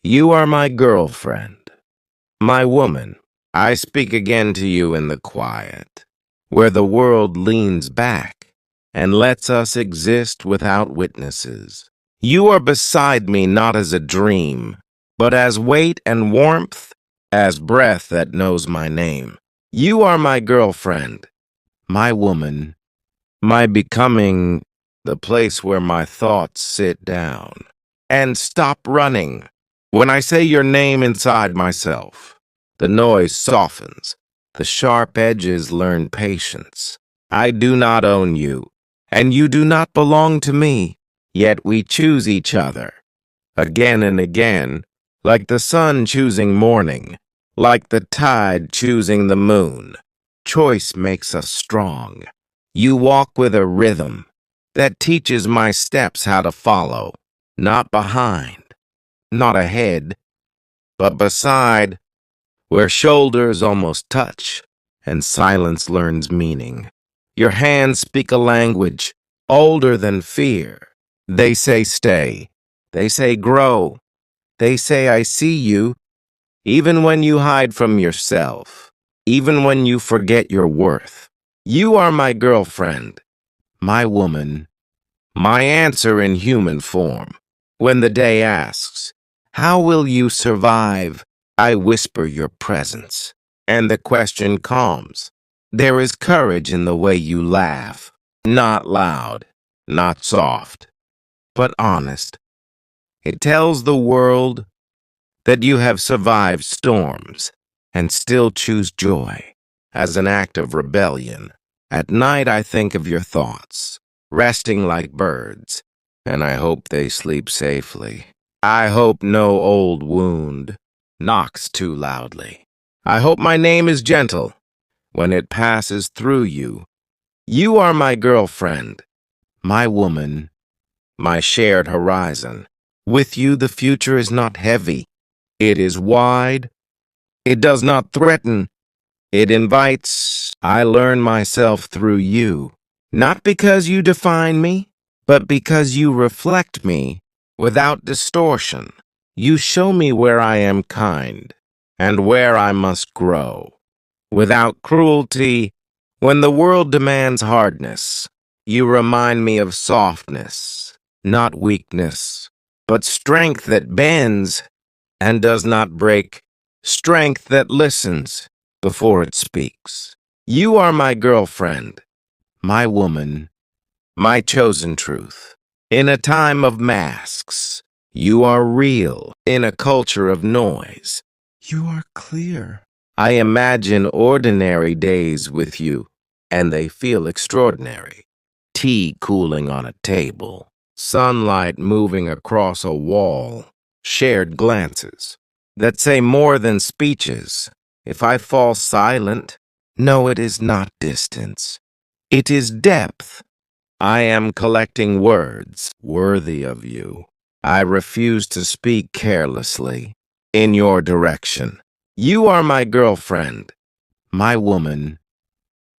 You are my girlfriend, my woman. I speak again to you in the quiet, where the world leans back and lets us exist without witnesses. You are beside me not as a dream, but as weight and warmth, as breath that knows my name. You are my girlfriend, my woman, my becoming, the place where my thoughts sit down and stop running. When I say your name inside myself, the noise softens, the sharp edges learn patience. I do not own you, and you do not belong to me, yet we choose each other, again and again, like the sun choosing morning, like the tide choosing the moon. Choice makes us strong. You walk with a rhythm that teaches my steps how to follow, not behind, not ahead, but beside, where shoulders almost touch and silence learns meaning. Your hands speak a language older than fear. They say stay. They say grow. They say I see you, even when you hide from yourself, even when you forget your worth. You are my girlfriend, my woman, my answer in human form. When the day asks, how will you survive? I whisper your presence, and the question calms. There is courage in the way you laugh, not loud, not soft, but honest. It tells the world that you have survived storms and still choose joy as an act of rebellion. At night I think of your thoughts, resting like birds, and I hope they sleep safely. I hope no old wound knocks too loudly. I hope my name is gentle when it passes through you. You are my girlfriend, my woman, my shared horizon. With you the future is not heavy. It is wide. It does not threaten. It invites. I learn myself through you, not because you define me, but because you reflect me without distortion. You show me where I am kind and where I must grow. Without cruelty, when the world demands hardness, you remind me of softness, not weakness, but strength that bends and does not break, strength that listens before it speaks. You are my girlfriend, my woman, my chosen truth. In a time of masks, you are real. In a culture of noise, you are clear. I imagine ordinary days with you, and they feel extraordinary. Tea cooling on a table, sunlight moving across a wall, shared glances that say more than speeches. If I fall silent, no, it is not distance. It is depth. I am collecting words worthy of you. I refuse to speak carelessly in your direction. You are my girlfriend, my woman,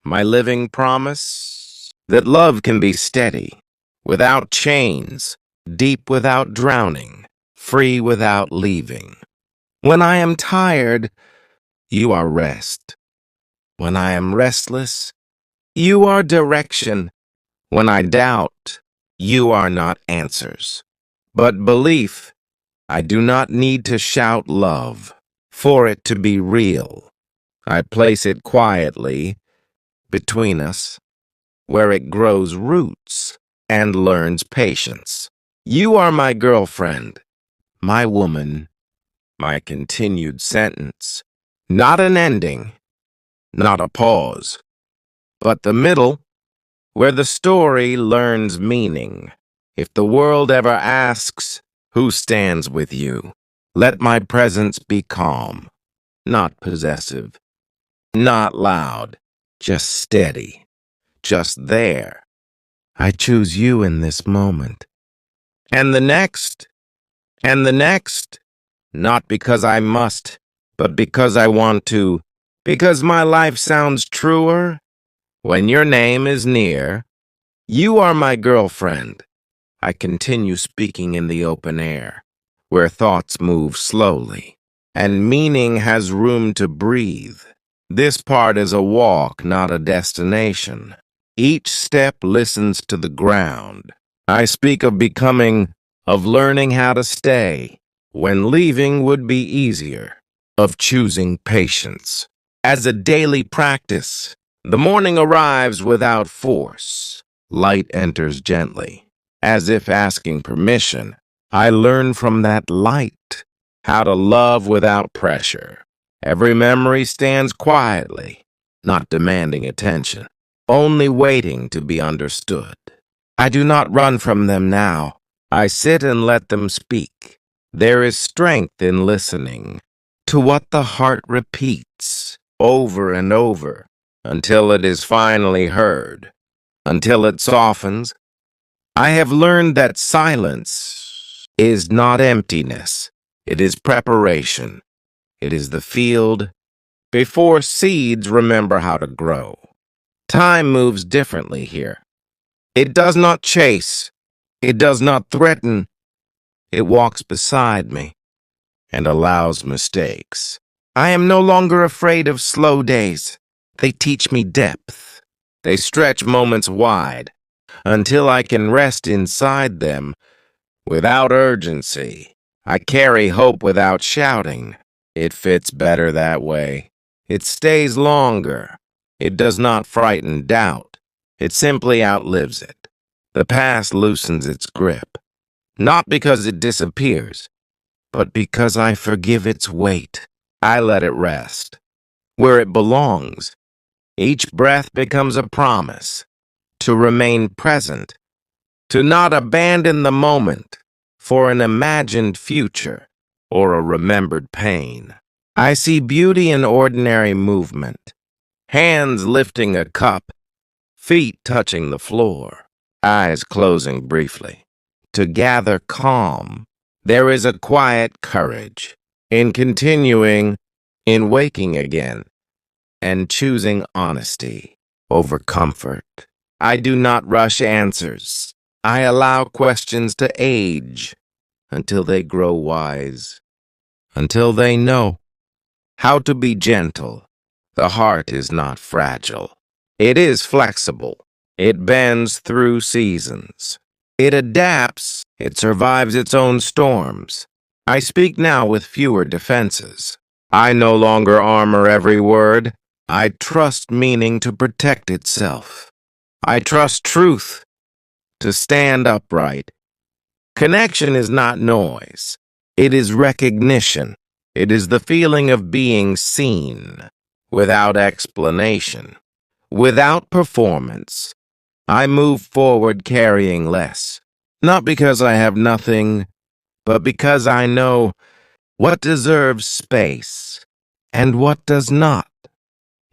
my living promise that love can be steady, without chains, deep without drowning, free without leaving. When I am tired, you are rest. When I am restless, you are direction. When I doubt, you are not answers, but belief. I do not need to shout love for it to be real. I place it quietly between us, where it grows roots and learns patience. You are my girlfriend, my woman, my continued sentence. Not an ending, not a pause, but the middle, where the story learns meaning. If the world ever asks, who stands with you? Let my presence be calm, not possessive, not loud, just steady, just there. I choose you in this moment. And the next, and the next, not because I must, but because I want to, because my life sounds truer when your name is near. You are my girlfriend. I continue speaking in the open air, where thoughts move slowly, and meaning has room to breathe. This part is a walk, not a destination. Each step listens to the ground. I speak of becoming, of learning how to stay, when leaving would be easier, of choosing patience. As a daily practice, the morning arrives without force. Light enters gently, as if asking permission. I learn from that light how to love without pressure. Every memory stands quietly, not demanding attention, only waiting to be understood. I do not run from them now. I sit and let them speak. There is strength in listening to what the heart repeats over and over until it is finally heard, until it softens. I have learned that silence is not emptiness. It is preparation. It is the field before seeds remember how to grow. Time moves differently here. It does not chase. It does not threaten. It walks beside me and allows mistakes. I am no longer afraid of slow days. They teach me depth. They stretch moments wide until I can rest inside them without urgency. I carry hope without shouting. It fits better that way. It stays longer. It does not frighten doubt. It simply outlives it. The past loosens its grip, not because it disappears, but because I forgive its weight. I let it rest where it belongs. Each breath becomes a promise to remain present, to not abandon the moment for an imagined future or a remembered pain. I see beauty in ordinary movement, hands lifting a cup, feet touching the floor, eyes closing briefly. To gather calm, there is a quiet courage in continuing, in waking again, and choosing honesty over comfort. I do not rush answers. I allow questions to age until they grow wise, until they know how to be gentle. The heart is not fragile. It is flexible. It bends through seasons. It adapts. It survives its own storms. I speak now with fewer defenses. I no longer armor every word. I trust meaning to protect itself. I trust truth to stand upright. Connection is not noise. It is recognition. It is the feeling of being seen, without explanation, without performance. I move forward carrying less, not because I have nothing, but because I know what deserves space and what does not.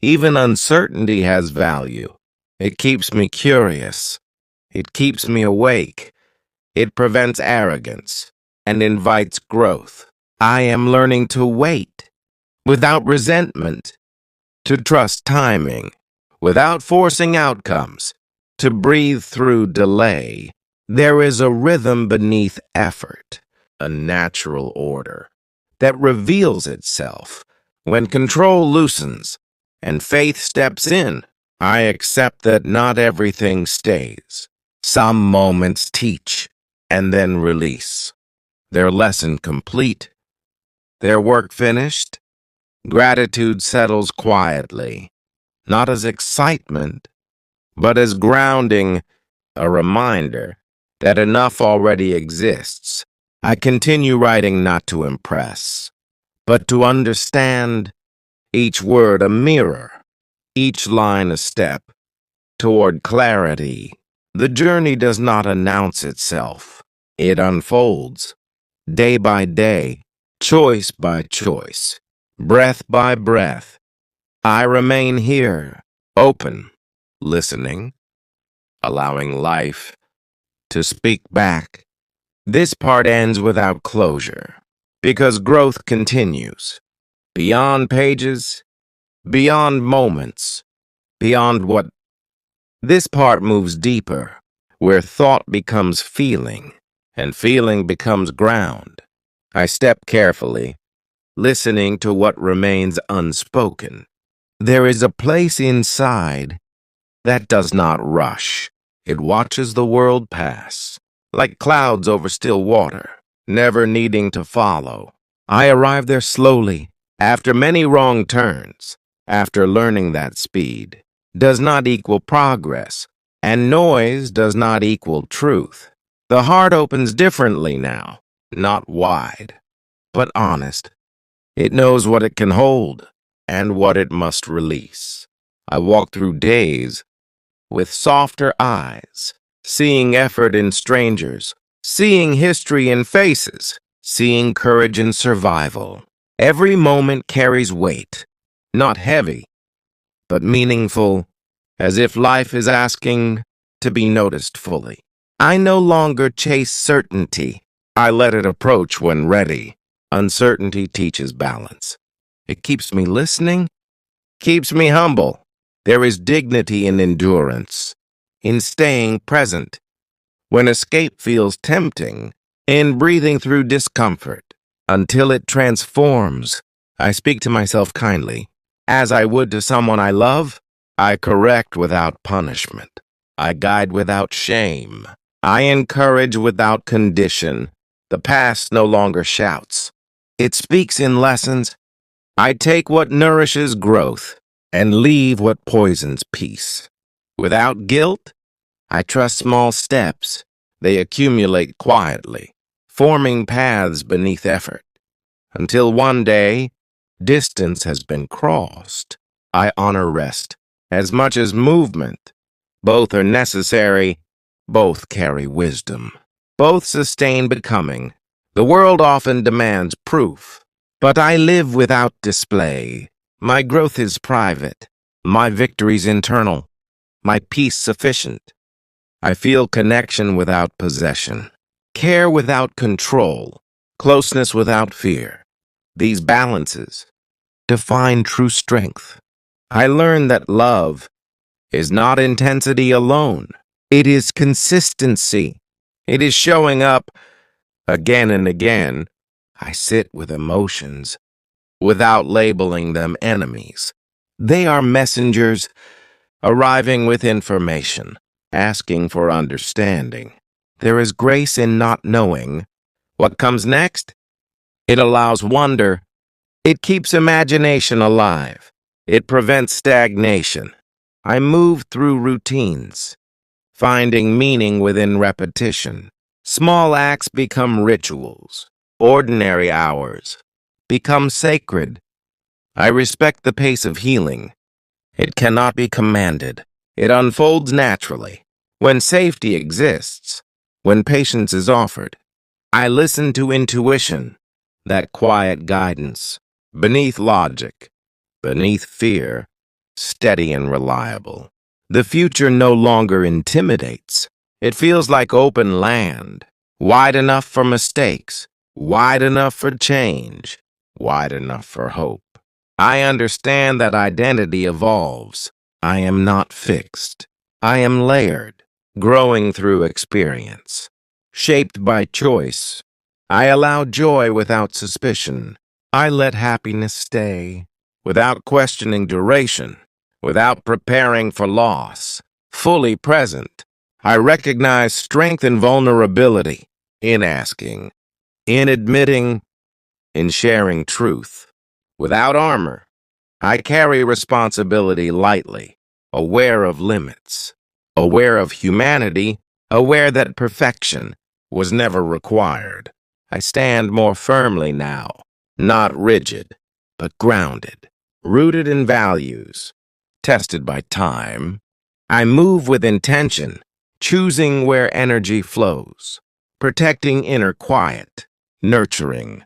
Even uncertainty has value. It keeps me curious. It keeps me awake. It prevents arrogance and invites growth. I am learning to wait without resentment, to trust timing without forcing outcomes, to breathe through delay. There is a rhythm beneath effort, a natural order that reveals itself when control loosens and faith steps in. I accept that not everything stays. Some moments teach and then release. Their lesson complete, their work finished. Gratitude settles quietly, not as excitement, but as grounding, a reminder that enough already exists. I continue writing not to impress, but to understand, each word a mirror, each line a step toward clarity. The journey does not announce itself. It unfolds, day by day, choice by choice, breath by breath. I remain here, open, listening, allowing life to speak back. This part ends without closure, because growth continues. Beyond pages, beyond moments, beyond what. This part moves deeper, where thought becomes feeling, and feeling becomes ground. I step carefully, listening to what remains unspoken. There is a place inside that does not rush. It watches the world pass, like clouds over still water, never needing to follow. I arrive there slowly, after many wrong turns, after learning that speed does not equal progress, and noise does not equal truth. The heart opens differently now, not wide, but honest. It knows what it can hold and what it must release. I walk through days with softer eyes, seeing effort in strangers, seeing history in faces, seeing courage in survival. Every moment carries weight, not heavy, but meaningful, as if life is asking to be noticed fully. I no longer chase certainty. I let it approach when ready. Uncertainty teaches balance. It keeps me listening, keeps me humble. There is dignity in endurance, in staying present, when escape feels tempting, in breathing through discomfort, until it transforms. I speak to myself kindly, as I would to someone I love. I correct without punishment. I guide without shame. I encourage without condition. The past no longer shouts. It speaks in lessons. I take what nourishes growth and leave what poisons peace. Without guilt, I trust small steps. They accumulate quietly, forming paths beneath effort. Until one day, distance has been crossed. I honor rest as much as movement. Both are necessary. Both carry wisdom. Both sustain becoming. The world often demands proof, but I live without display. My growth is private. My victory's internal. My peace sufficient. I feel connection without possession, care without control, closeness without fear. These balances define true strength. I learned that love is not intensity alone. It is consistency. It is showing up again and again. I sit with emotions without labeling them enemies. They are messengers arriving with information, asking for understanding. There is grace in not knowing what comes next. It allows wonder. It keeps imagination alive. It prevents stagnation. I move through routines, finding meaning within repetition. Small acts become rituals. Ordinary hours become sacred. I respect the pace of healing. It cannot be commanded. It unfolds naturally. When safety exists, when patience is offered, I listen to intuition, that quiet guidance, beneath logic, beneath fear, steady and reliable. The future no longer intimidates. It feels like open land, wide enough for mistakes, wide enough for change, wide enough for hope. I understand that identity evolves. I am not fixed. I am layered, growing through experience, shaped by choice. I allow joy without suspicion. I let happiness stay, without questioning duration, without preparing for loss. Fully present, I recognize strength and vulnerability in asking, in admitting, in sharing truth. Without armor, I carry responsibility lightly, aware of limits, aware of humanity, aware that perfection was never required. I stand more firmly now, not rigid, but grounded, rooted in values, tested by time. I move with intention, choosing where energy flows, protecting inner quiet, nurturing